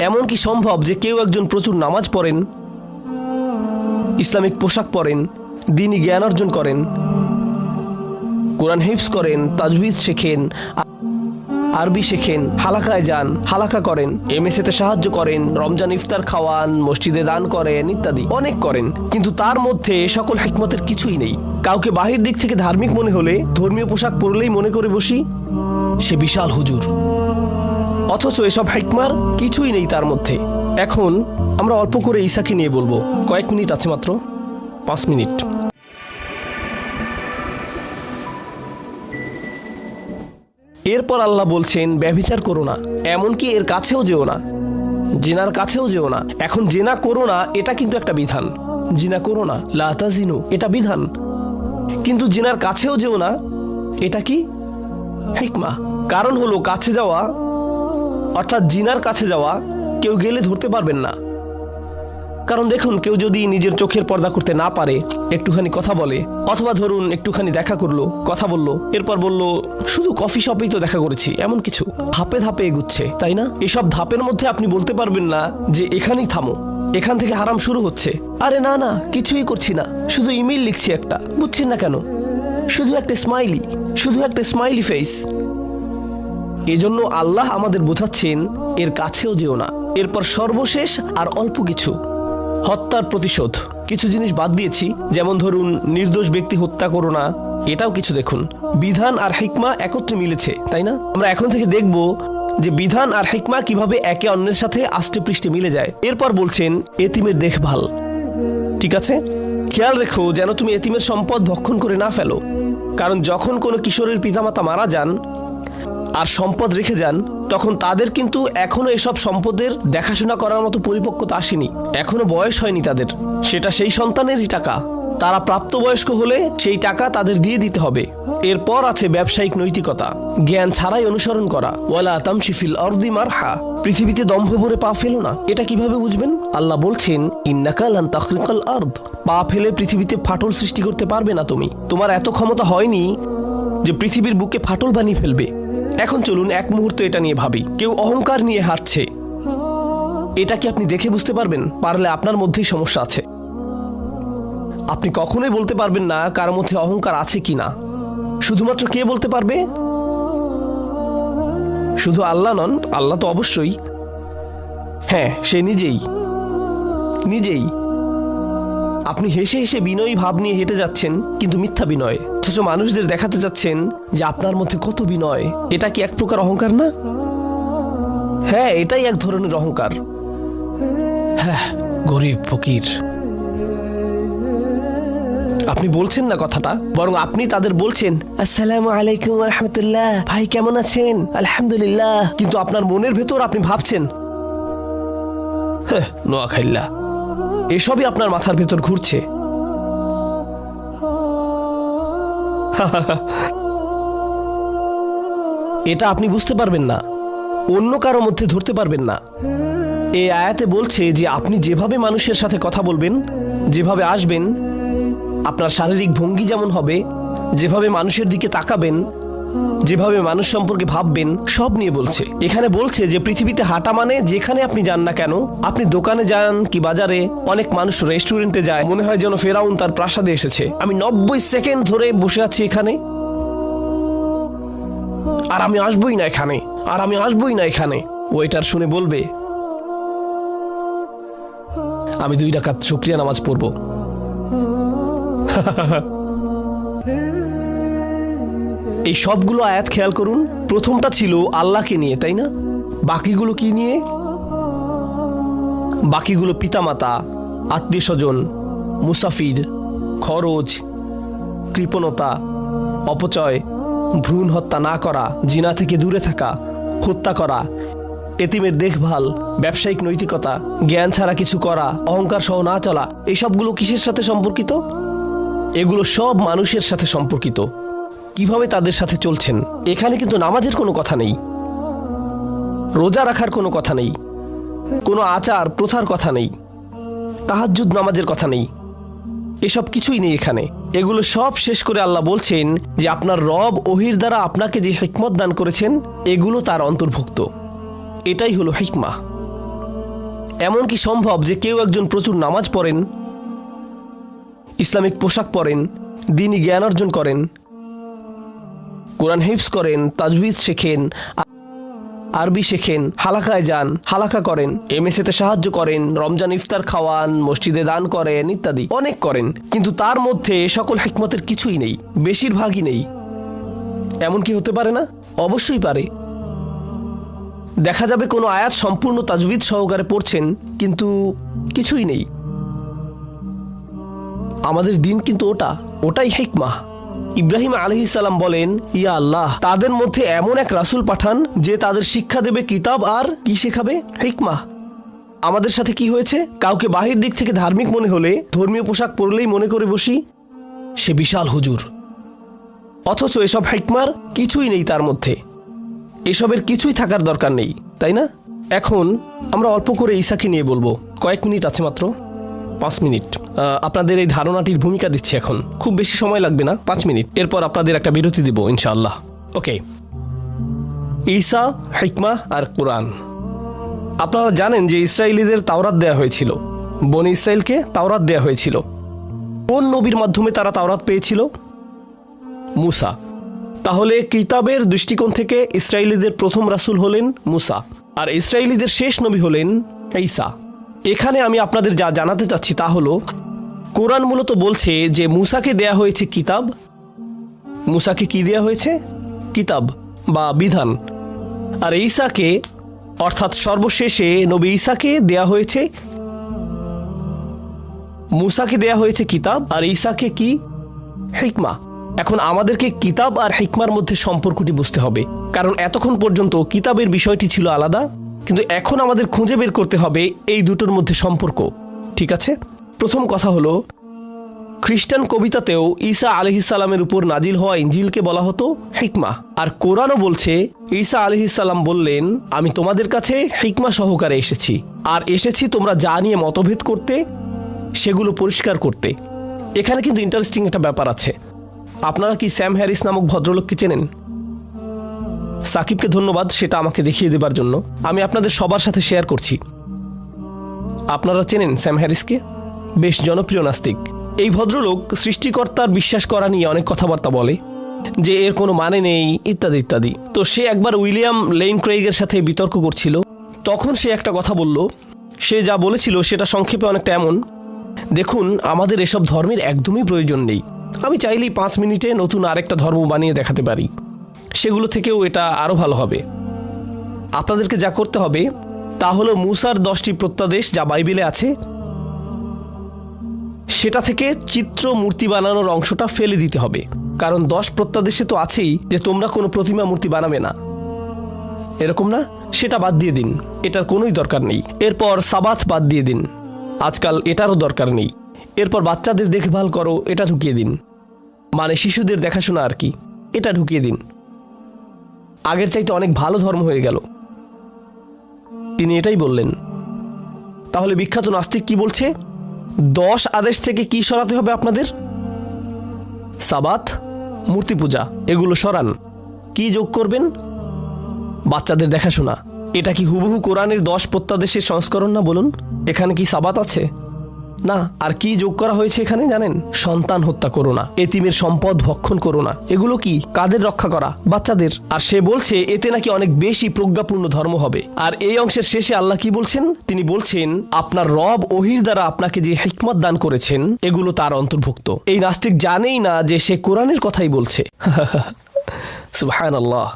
এমন কি সম্ভব যে কেউ একজন প্রচুর নামাজ পড়েন, ইসলামিক পোশাক পরেন, দ্বীনি জ্ঞান অর্জন করেন, কোরআন হিফজ করেন, তাজউইদ শেখেন, আরবি শেখেন, হালাকায় যান, হালাকা করেন, এমএসএতে সাহায্য করেন, রমজান ইফতার খাওয়ান, মসজিদে দান করেন ইত্যাদি অনেক করেন, কিন্তু তার মধ্যে সকল হিকমতের কিছুই নেই। কাউকে বাহির দিক থেকে ধার্মিক মনে হলে ধর্মীয় পোশাক পরলেই মনে করে বসি সে বিশাল হুজুর, অথচ এসব হিকমার কিছুই নেই তার মধ্যে। এখন আমরা অল্প করে ঈসাকে নিয়ে বলবো, কয়েক মিনিট আছে, মাত্র 5 মিনিট। এরপর আল্লাহ বলছেন ব্যভিচার করো না, এমনকি এর কাছেও যেও না, জিনার কাছেও যেও না। এখন জিনা করো না এটা কিন্তু একটা বিধান, জিনা করো না, লা তাজিনু এটা বিধান, কিন্তু জিনার কাছেও যেও না এটা কি হিকমা। কারণ হলো কাছে যাওয়া অর্থাৎ জিনার কাছে যাওয়া কেউ গেলে ধরতে পারবেন না। কারণ দেখুন, কেউ যদি নিজের চোখের পর্দা করতে না পারে, একটুখানি কথা বলে, অথবা ধরুন একটুখানি দেখা করলো, কথা বললো, এরপর বলল শুধু কফি শপেই তো দেখা করেছি, এমন কিছু ধাপে ধাপে এগুচ্ছে, তাই না? এসব ধাপের মধ্যে আপনি বলতে পারবেন না যে এখানেই থামো, এখান থেকে হারাম শুরু হচ্ছে। আরে না না, কিছুই করছি না, শুধু ইমেল লিখছি একটা, বুঝছেন না কেন? শুধু একটা স্মাইলি, শুধু একটা স্মাইলি ফেস। এজন্য আল্লাহ আমাদের বোঝাচ্ছেন এর কাছেও যেও না। এরপর সর্বশেষ আর অল্প কিছু, হত্যার প্রতিশোধ। কিছু জিনিস বাদ দিয়েছি, যেমন ধরুন নির্দোষ ব্যক্তি হত্যা করো না, এটাও কিছু। দেখুন বিধান আর হিকমা একত্রে মিলেছে, তাই না? আমরা এখন থেকে দেখব যে বিধান আর হিকমা কিভাবে একে অন্যের সাথে আষ্টে পৃষ্ঠে মিলে যায়। এরপর বলছেন এতিমের দেখভাল। ঠিক আছে, খেয়াল রেখো যেন তুমি এতিমের সম্পদ ভক্ষণ করে না ফেলো। কারণ যখন কোনো কিশোরের পিতামাতা মারা যান আর সম্পদ রেখে যান, তখন তাদের কিন্তু এখনো এসব সম্পদের দেখাশোনা করার মতো পরিপক্কতা আসেনি, এখনো বয়স হয়নি তাদের। সেটা সেই সন্তানেরই টাকা, তারা প্রাপ্তবয়স্ক হলে সেই টাকা তাদের দিয়ে দিতে হবে। এরপর আছে ব্যবসায়িক নৈতিকতা, জ্ঞান ছাড়াই অনুসরণ করা। ওয়ালা তামশি ফিল আরদি মারহা, পৃথিবীতে দম্ভ ভরে পা ফেলো না। এটা কিভাবে বুঝবেন? আল্লাহ বলছেন ইন্নাকা লান তাখরিকাল আরদ, পা ফেলে পৃথিবীতে ফাটল সৃষ্টি করতে পারবে না তুমি। তোমার এত ক্ষমতা হয়নি যে পৃথিবীর বুকে ফাটল বানিয়ে ফেলবে। এখন চলুন এক মুহূর্ত এটা নিয়ে ভাবি। কেউ অহংকার নিয়ে হাঁটছে, এটা কি আপনি দেখে বুঝতে পারবেন? পারলে আপনার মধ্যেই সমস্যা আছে। আপনি কখনোই বলতে পারবেন না কার মধ্যে অহংকার আছে কি না। শুধুমাত্র কে বলতে পারবে? শুধু আল্লাহ নন, আল্লাহ তো অবশ্যই, হ্যাঁ সে নিজেই। আপনি হেসে হেসে বিনয়ী ভাব নিয়ে হেঁটে যাচ্ছেন, কিন্তু মিথ্যা বিনয়, অথচ মানুষদের দেখাতে যাচ্ছেন যে আপনার মধ্যে কত বিনয়। এটা কি এক প্রকার অহংকার না? হ্যাঁ, এটাই এক ধরনের অহংকার। হ্যাঁ, গরিব ফকির আপনি বলছেন না কথাটা, বরং আপনি তাদের বলছেন আসসালামু আলাইকুম ওয়া রাহমাতুল্লাহ, ভাই কেমন আছেন? আলহামদুলিল্লাহ। কিন্তু আপনার মনের ভেতর আপনি ভাবছেন নোয়াখাইল্লা। এসবই আপনার মাথার ভেতর ঘুরছে। এটা আপনি বুঝতে পারবেন না, অন্য কারো মধ্যে ধরতে পারবেন না। এই আয়াতে বলছে যে আপনি যেভাবে মানুষের সাথে কথা বলবেন, যেভাবে আসবেন, আপনার শারীরিক ভঙ্গি যেমন হবে, যেভাবে মানুষের দিকে তাকাবেন, যেভাবে মানুষ সম্পর্কে ভাববেন, সব নিয়ে বলছে। এখানে বলছে যে পৃথিবীতে হাঁটা মানে যেখানে আপনি যান না কেন, আপনি দোকানে যান কি বাজারে, অনেক মানুষ রেস্টুরেন্টে যায়, মনে হয় যেন ফেরাউন তার প্রাসাদে এসেছে। আমি 90 সেকেন্ড ধরে বসে আছি এখানে, আর আমি আসবই না এখানে, আর আমি আসবই না এখানে। ওয়েটার শুনে বলবে আমি 2 রাকাত শুকরিয়া নামাজ পড়ব। এই সবগুলো আয়াত খেয়াল করুন, প্রথমটা ছিল আল্লাহকে নিয়ে, তাই না? বাকিগুলো কি নিয়ে? বাকিগুলো পিতামাতা, আত্মীয় স্বজন, মুসাফির, খরচ, কৃপণতা, অপচয়, ভ্রূণ হত্যা না করা, জিনা থেকে দূরে থাকা, হত্যা করা, এতিমের দেখভাল, ব্যবসায়িক নৈতিকতা, জ্ঞান ছাড়া কিছু করা, অহংকার সহ না চলা। এই সবগুলো কিসের সাথে সম্পর্কিত? এগুলো সব মানুষের সাথে সম্পর্কিত। কিভাবে তাদের সাথে চলছেন। এখানে কিন্তু নামাজের কোনো কথা নেই, রোজা রাখার কোনো কথা নেই, কোনো আচার প্রথার কথা নেই, তাহাজ্জুদ নামাজের কথা নেই, এসব কিছুই নেই এখানে। এগুলো সব শেষ করে আল্লাহ বলছেন যে আপনার রব ওহির দ্বারা আপনাকে যে হিকমত দান করেছেন, এগুলো তার অন্তর্ভুক্ত। এটাই হলো হিকমা। এমন কি সম্ভব যে কেউ একজন প্রচুর নামাজ পড়েন, ইসলামিক পোশাক পরেন, দ্বীনি জ্ঞান অর্জন করেন, কোরআন হিফজ করেন, তাজউইদ শেখেন, আরবি শেখেন, হালাকায় যান, হালাকা করেন, এমএসএতে সাহায্য করেন, রমজান ইফতার খাওয়ান, মসজিদে দান করেন ইত্যাদি অনেক করেন, কিন্তু তার মধ্যে সকল হিকমতের কিছুই নেই, বেশিরভাগই নেই? এমন কি হতে পারে না? অবশ্যই পারে। দেখা যাবে কোনো আয়াত সম্পূর্ণ তাজউইদ সহকারে পড়ছেন, কিন্তু কিছুই নেই। আমাদের দিন কিন্তু ওটাই হিকমাহ। ইব্রাহিম আলাইহিস সালাম বলেন, ইয়া আল্লাহ, তাদের মধ্যে এমন এক রাসূল পাঠান যে তাদের শিক্ষা দেবে কিতাব আর কি শেখাবে? হিকমাহ। আমাদের সাথে কি হয়েছে? কাউকে বাহির দিক থেকে ধার্মিক মনে হলে ধর্মীয় পোশাক পরলেই মনে করে বসি সে বিশাল হুজুর, অথচ এসব হিকমার কিছুই নেই তার মধ্যে। এসবের কিছুই থাকার দরকার নেই, তাই না? এখন আমরা অল্প করে ঈসাকে নিয়ে বলবো। কয়েক মিনিট আছে, মাত্র 5 মিনিট। আপনাদের এই ধারণাটির ভূমিকা দিচ্ছি এখন, খুব বেশি সময় লাগবে না, 5 মিনিট। এরপর আপনাদের একটা বিরতি দিব ইনশাআল্লাহ। ওকে, ঈসা, হিকমাহ আর কোরআন। আপনারা জানেন যে ইসরায়েলিদের তাওরাত দেয়া হয়েছিল, বনি ইসরায়েলকে তাওরাত দেয়া হয়েছিল। কোন নবীর মাধ্যমে তারা তাওরাত পেয়েছিল? মুসা। তাহলে কিতাবের দৃষ্টিকোণ থেকে ইসরায়েলিদের প্রথম রাসূল হলেন মুসা, আর ইসরায়েলিদের শেষ নবী হলেন ঈসা। এখানে আমি আপনাদের যা জানাতে চাচ্ছি তা হলো, কোরআন মূলত বলছে যে মুসাকে দেয়া হয়েছে কিতাব। মুসাকে কি দেয়া হয়েছে? কিতাব বা বিধান। আর ঈসাকে, অর্থাৎ সর্বশেষে নবী ঈসাকে দেয়া হয়েছে, মুসাকে দেয়া হয়েছে কিতাব আর ঈসাকে কি? হিকমা। এখন আমাদেরকে কিতাব আর হিকমার মধ্যে সম্পর্কটি বুঝতে হবে, কারণ এতক্ষণ পর্যন্ত কিতাবের বিষয়টি ছিল আলাদা, কিন্তু এখন আমাদের খুঁজে বের করতে হবে এই দুটোর মধ্যে সম্পর্ক। ঠিক আছে? প্রথম কথা হলো, খ্রিস্টান কবিতাতেও ঈসা আলাইহিস সালামের উপর নাজিল হওয়া ইনজিলকে বলা হতো হিকমা, আর কোরআনও বলছে ঈসা আলাইহিস সালাম বললেন, আমি তোমাদের কাছে হিকমা সহকারে এসেছি, আর এসেছি তোমরা যা নিয়ে মতভেদ করতে সেগুলো পরিষ্কার করতে। এখানে কিন্তু ইন্টারেস্টিং একটা ব্যাপার আছে। আপনারা কি স্যাম হ্যারিস নামক ভদ্রলোককে চেনেন? সাকিবকে ধন্যবাদ সেটা আমাকে দেখিয়ে দেবার জন্য। আমি আপনাদের সবার সাথে শেয়ার করছি। আপনারা চেনেন স্যাম হ্যারিসকে? বেশ জনপ্রিয় নাস্তিক। এই ভদ্রলোক সৃষ্টিকর্তার বিশ্বাস করা নিয়ে অনেক কথাবার্তা বলে, যে এর কোনো মানে নেই ইত্যাদি ইত্যাদি। তো সে একবার উইলিয়াম লেইন ক্রেইগের সাথে বিতর্ক করছিল। তখন সে একটা কথা বলল। সে যা বলেছিল সেটা সংক্ষেপে অনেকটা এমন, দেখুন, আমাদের এসব ধর্মের একদমই প্রয়োজন নেই। আমি চাইলেই 5 মিনিটে নতুন আরেকটা ধর্ম বানিয়ে দেখাতে পারি, সেগুলো থেকেও এটা আরও ভালো হবে। আপনাদেরকে যা করতে হবে তা হলো মুসার 10টি প্রত্যাদেশ যা বাইবেলে আছে, সেটা থেকে চিত্র মূর্তি বানানোর অংশটা ফেলে দিতে হবে। কারণ 10 প্রত্যাদেশে তো আছেই যে তোমরা কোনো প্রতিমা মূর্তি বানাবে না, এরকম না? সেটা বাদ দিয়ে দিন, এটার কোনোই দরকার নেই। এরপর সাবাত বাদ দিয়ে দিন, আজকাল এটারও দরকার নেই। এরপর বাচ্চাদের দেখভাল করো, এটা ঢুকিয়ে দিন, মানে শিশুদের দেখাশোনা আর কি, এটা ঢুকিয়ে দিন। আগের চাইতে অনেক ভালো ধর্ম হয়ে গেল। তিনি এটাই বললেন। তাহলে বিখ্যাত নাস্তিক কি বলছে? 10 আদেশ থেকে কি সরাতে হবে আপনাদের? সাবাত, মূর্তি পূজা, এগুলো সরান। কি যোগ করবেন? বাচ্চাদের দেখাশোনা। এটা কি হুবহু কোরআনের 10 প্রত্যাদেশের সংস্করণ না? বলুন, এখানে কি সাবাত আছে? না। আর কি যোগ করা হয়েছে এখানে জানেন? সন্তান হত্যা করো না, এতিমের সম্পদ ভক্ষণ করো না। এগুলো কি? কাদের রক্ষা করা? বাচ্চাদের। আর সে বলছে এতে নাকি অনেক বেশি প্রজ্ঞাপূর্ণ ধর্ম হবে। আর এই অংশের শেষে আল্লাহ কি বলছেন? তিনি বলছেন, আপনার রব ওহির দ্বারা আপনাকে যে হিকমত দান করেছেন এগুলো তার অন্তর্ভুক্ত। এই নাস্তিক জানেই না যে সে কোরআনের কথাই বলছে। সুবহানাল্লাহ।